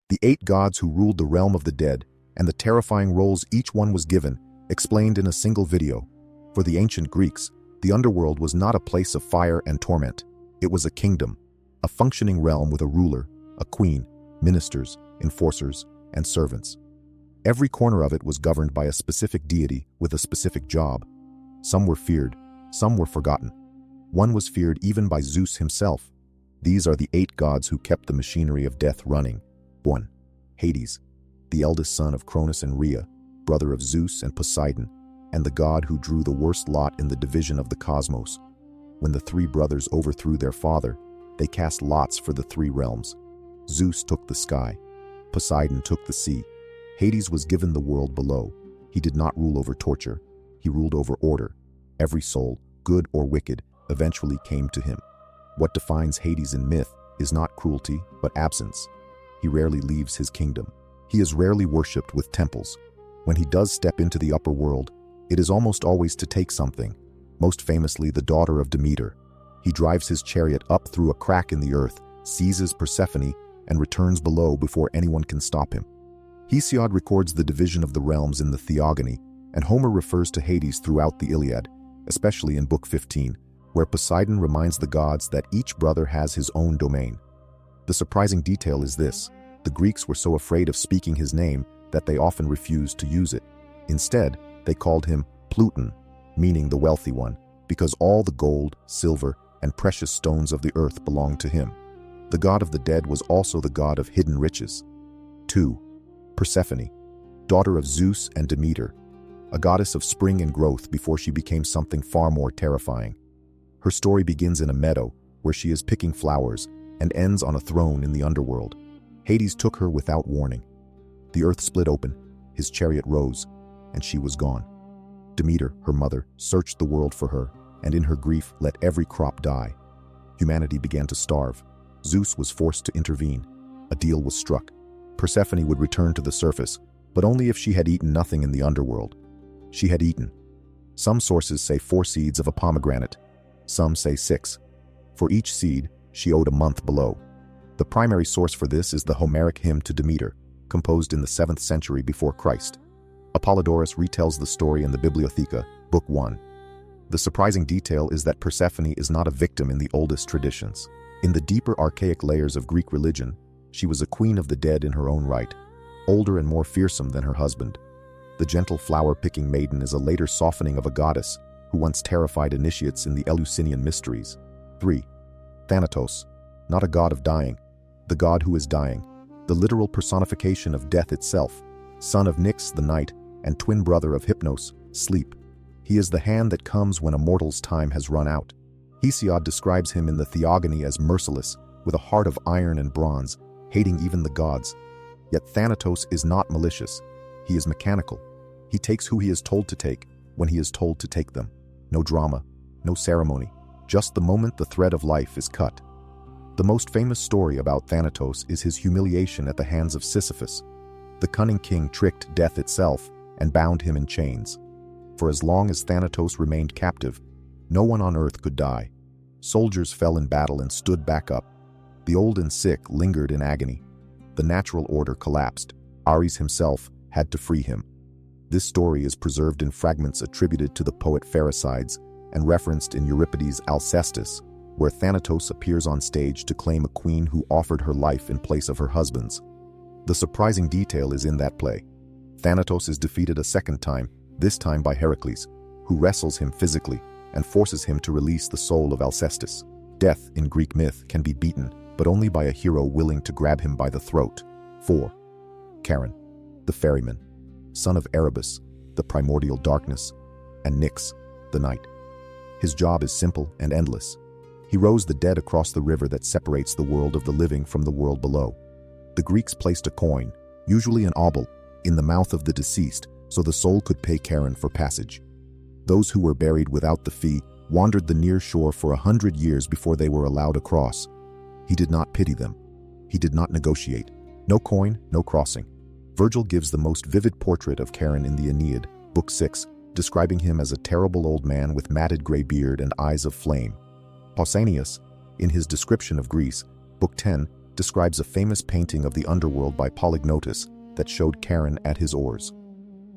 The 8 gods who ruled the realm of the dead, and the terrifying roles each one was given, explained in a single video. For the ancient Greeks, the underworld was not a place of fire and torment. It was a kingdom, a functioning realm with a ruler, a queen, ministers, enforcers, and servants. Every corner of it was governed by a specific deity with a specific job. Some were feared, some were forgotten. One was feared even by Zeus himself. These are the 8 gods who kept the machinery of death running. 1. Hades, the eldest son of Cronus and Rhea, brother of Zeus and Poseidon, and the god who drew the worst lot in the division of the cosmos. When the 3 brothers overthrew their father, they cast lots for the 3 realms. Zeus took the sky, Poseidon took the sea. Hades was given the world below. He did not rule over torture, he ruled over order. Every soul, good or wicked, eventually came to him. What defines Hades in myth is not cruelty, but absence. He rarely leaves his kingdom. He is rarely worshipped with temples. When he does step into the upper world, it is almost always to take something, most famously the daughter of Demeter. He drives his chariot up through a crack in the earth, seizes Persephone, and returns below before anyone can stop him. Hesiod records the division of the realms in the Theogony, and Homer refers to Hades throughout the Iliad, especially in Book 15, where Poseidon reminds the gods that each brother has his own domain. The surprising detail is this: the Greeks were so afraid of speaking his name that they often refused to use it. Instead, they called him Pluton, meaning the wealthy one, because all the gold, silver, and precious stones of the earth belonged to him. The god of the dead was also the god of hidden riches. 2. Persephone, daughter of Zeus and Demeter, a goddess of spring and growth before she became something far more terrifying. Her story begins in a meadow where she is picking flowers and ends on a throne in the underworld. Hades took her without warning. The earth split open, his chariot rose, and she was gone. Demeter, her mother, searched the world for her, and in her grief let every crop die. Humanity began to starve. Zeus was forced to intervene. A deal was struck. Persephone would return to the surface, but only if she had eaten nothing in the underworld. She had eaten. Some sources say 4 seeds of a pomegranate. Some say 6. For each seed, she owed a month below. The primary source for this is the Homeric hymn to Demeter, composed in the 7th century before Christ. Apollodorus retells the story in the Bibliotheca, Book 1. The surprising detail is that Persephone is not a victim in the oldest traditions. In the deeper archaic layers of Greek religion, she was a queen of the dead in her own right, older and more fearsome than her husband. The gentle flower-picking maiden is a later softening of a goddess who once terrified initiates in the Eleusinian mysteries. 3. Thanatos, not a god of dying, the god who is dying, the literal personification of death itself, son of Nyx, the night, and twin brother of Hypnos, sleep. He is the hand that comes when a mortal's time has run out. Hesiod describes him in the Theogony as merciless, with a heart of iron and bronze, hating even the gods. Yet Thanatos is not malicious. He is mechanical. He takes who he is told to take, when he is told to take them. No drama, no ceremony, just the moment the thread of life is cut. The most famous story about Thanatos is his humiliation at the hands of Sisyphus. The cunning king tricked death itself and bound him in chains. For as long as Thanatos remained captive, no one on earth could die. Soldiers fell in battle and stood back up. The old and sick lingered in agony. The natural order collapsed. Ares himself had to free him. This story is preserved in fragments attributed to the poet Pherecydes and referenced in Euripides' Alcestis, where Thanatos appears on stage to claim a queen who offered her life in place of her husband's. The surprising detail is in that play. Thanatos is defeated a second time, this time by Heracles, who wrestles him physically and forces him to release the soul of Alcestis. Death in Greek myth can be beaten, but only by a hero willing to grab him by the throat. 4. Charon, the ferryman, son of Erebus, the primordial darkness, and Nyx, the night. His job is simple and endless. He rows the dead across the river that separates the world of the living from the world below. The Greeks placed a coin, usually an obol, in the mouth of the deceased so the soul could pay Charon for passage. Those who were buried without the fee wandered the near shore for 100 years before they were allowed across. He did not pity them. He did not negotiate. No coin, no crossing. Virgil gives the most vivid portrait of Charon in the Aeneid, Book 6, describing him as a terrible old man with matted gray beard and eyes of flame. Pausanias, in his description of Greece, Book 10, describes a famous painting of the underworld by Polygnotus that showed Charon at his oars.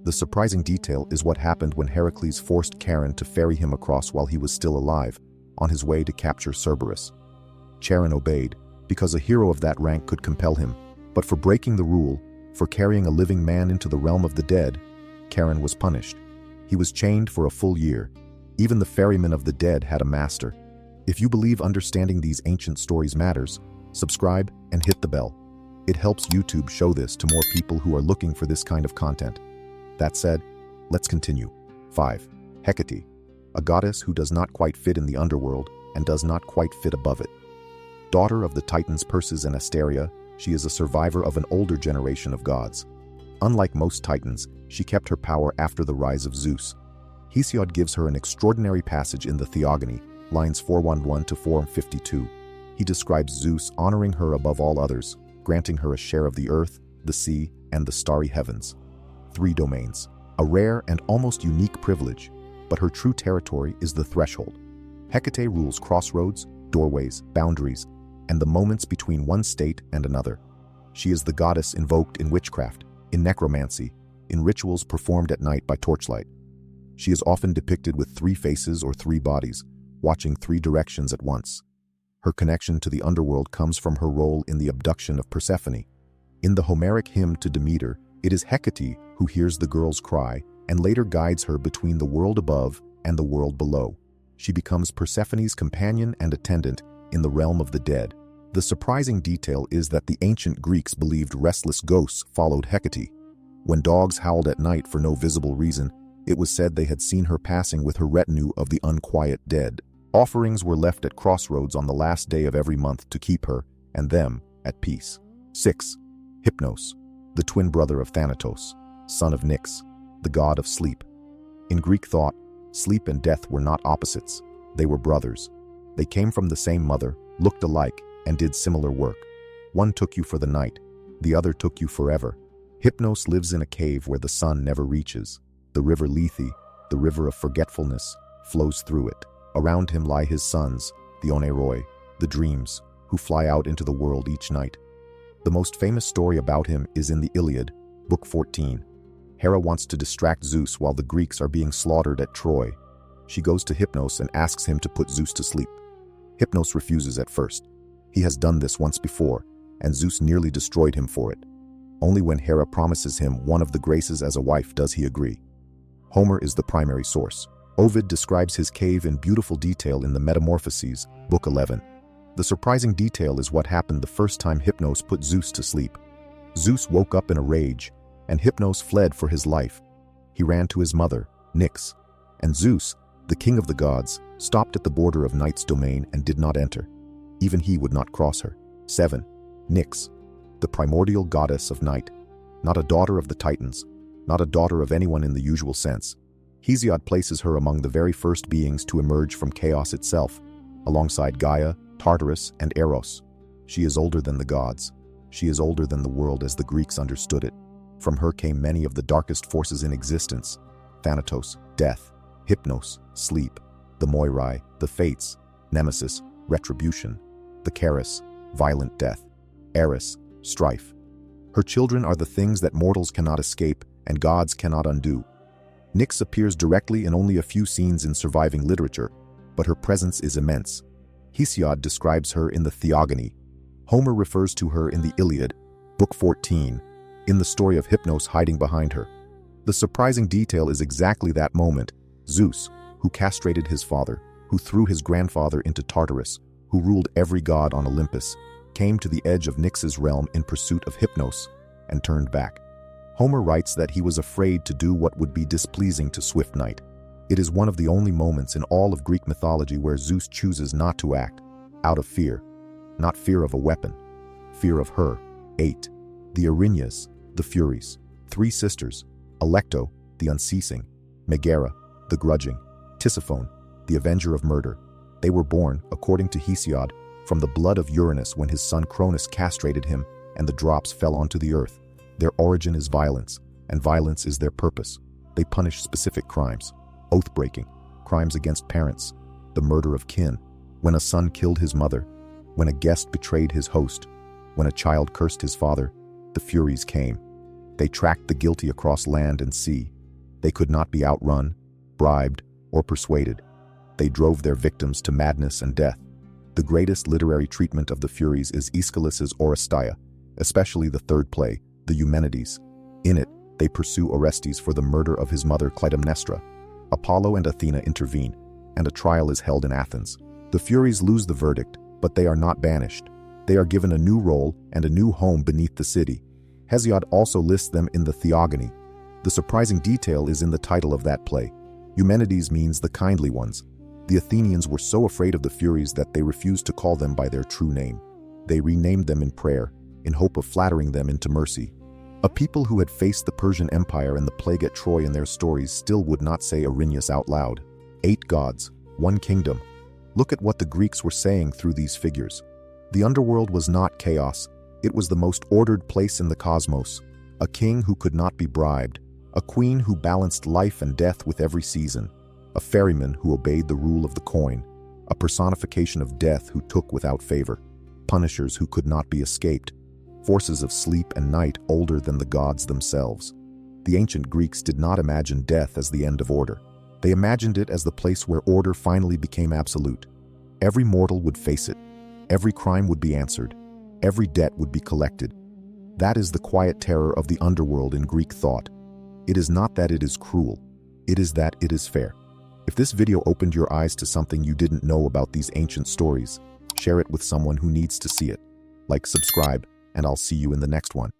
The surprising detail is what happened when Heracles forced Charon to ferry him across while he was still alive, on his way to capture Cerberus. Charon obeyed, because a hero of that rank could compel him, but for breaking the rule, for carrying a living man into the realm of the dead, Charon was punished. He was chained for a full year. Even the ferryman of the dead had a master. If you believe understanding these ancient stories matters, subscribe and hit the bell. It helps YouTube show this to more people who are looking for this kind of content. That said, let's continue. 5. Hecate, a goddess who does not quite fit in the underworld and does not quite fit above it. Daughter of the Titans Perseus and Asteria, she is a survivor of an older generation of gods. Unlike most Titans, she kept her power after the rise of Zeus. Hesiod gives her an extraordinary passage in the Theogony, lines 411 to 452. He describes Zeus honoring her above all others, granting her a share of the earth, the sea, and the starry heavens. 3 domains, a rare and almost unique privilege, but her true territory is the threshold. Hecate rules crossroads, doorways, boundaries, and the moments between one state and another. She is the goddess invoked in witchcraft, in necromancy, in rituals performed at night by torchlight. She is often depicted with 3 faces or 3 bodies, watching 3 directions at once. Her connection to the underworld comes from her role in the abduction of Persephone. In the Homeric hymn to Demeter, it is Hecate who hears the girl's cry and later guides her between the world above and the world below. She becomes Persephone's companion and attendant in the realm of the dead. The surprising detail is that the ancient Greeks believed restless ghosts followed Hecate. When dogs howled at night for no visible reason, it was said they had seen her passing with her retinue of the unquiet dead. Offerings were left at Crossroads on the last day of every month to keep her, and them, at peace. 6. Hypnos, the twin brother of Thanatos, son of Nyx, the god of sleep. In Greek thought, sleep and death were not opposites, they were brothers. They came from the same mother, looked alike, and did similar work. One took you for the night, the other took you forever. Hypnos lives in a cave where the sun never reaches. The river Lethe, the river of forgetfulness, flows through it. Around him lie his sons, the Oneiroi, the dreams, who fly out into the world each night. The most famous story about him is in the Iliad, Book 14. Hera wants to distract Zeus while the Greeks are being slaughtered at Troy. She goes to Hypnos and asks him to put Zeus to sleep. Hypnos refuses at first. He has done this once before, and Zeus nearly destroyed him for it. Only when Hera promises him one of the graces as a wife does he agree. Homer is the primary source. Ovid describes his cave in beautiful detail in the Metamorphoses, Book 11. The surprising detail is what happened the first time Hypnos put Zeus to sleep. Zeus woke up in a rage, and Hypnos fled for his life. He ran to his mother, Nyx, and Zeus, the king of the gods, stopped at the border of Night's domain and did not enter. Even he would not cross her. 7. Nyx, the primordial goddess of night. Not a daughter of the Titans, not a daughter of anyone in the usual sense. Hesiod places her among the very first beings to emerge from chaos itself, alongside Gaia, Tartarus, and Eros. She is older than the gods. She is older than the world as the Greeks understood it. From her came many of the darkest forces in existence: Thanatos, death; Hypnos, sleep; the Moirai, the fates; Nemesis, retribution; the Charis, violent death; Eris, strife. Her children are the things that mortals cannot escape and gods cannot undo. Nyx appears directly in only a few scenes in surviving literature, but her presence is immense. Hesiod describes her in the Theogony. Homer refers to her in the Iliad, Book 14, in the story of Hypnos hiding behind her. The surprising detail is exactly that moment. Zeus, who castrated his father, who threw his grandfather into Tartarus, who ruled every god on Olympus, came to the edge of Nyx's realm in pursuit of Hypnos and turned back. Homer writes that he was afraid to do what would be displeasing to swift night. It is one of the only moments in all of Greek mythology where Zeus chooses not to act, out of fear. Not fear of a weapon, fear of her. 8. The Erinyes, the Furies. 3 sisters: Alecto, the unceasing; Megara, the grudging; Tisiphone, the avenger of murder. They were born, according to Hesiod, from the blood of Uranus when his son Cronus castrated him and the drops fell onto the earth. Their origin is violence, and violence is their purpose. They punish specific crimes: oath-breaking, crimes against parents, the murder of kin, when a son killed his mother, when a guest betrayed his host. When a child cursed his father, the Furies came. They tracked the guilty across land and sea. They could not be outrun, bribed, or persuaded. They drove their victims to madness and death. The greatest literary treatment of the Furies is Aeschylus's Oresteia, especially the third play, the Eumenides. In it, they pursue Orestes for the murder of his mother Clytemnestra. Apollo and Athena intervene, and a trial is held in Athens. The Furies lose the verdict, but they are not banished. They are given a new role and a new home beneath the city. Hesiod also lists them in the Theogony. The surprising detail is in the title of that play. Eumenides means the kindly ones. The Athenians were so afraid of the Furies that they refused to call them by their true name. They renamed them in prayer, in hope of flattering them into mercy. A people who had faced the Persian Empire and the plague at Troy in their stories still would not say Erinyes out loud. 8 gods, 1 kingdom. Look at what the Greeks were saying through these figures. The underworld was not chaos. It was the most ordered place in the cosmos. A king who could not be bribed. A queen who balanced life and death with every season. A ferryman who obeyed the rule of the coin. A personification of death who took without favor. Punishers who could not be escaped. Forces of sleep and night older than the gods themselves. The ancient Greeks did not imagine death as the end of order. They imagined it as the place where order finally became absolute. Every mortal would face it. Every crime would be answered. Every debt would be collected. That is the quiet terror of the underworld in Greek thought. It is not that it is cruel. It is that it is fair. If this video opened your eyes to something you didn't know about these ancient stories, share it with someone who needs to see it. Like, subscribe, and I'll see you in the next one.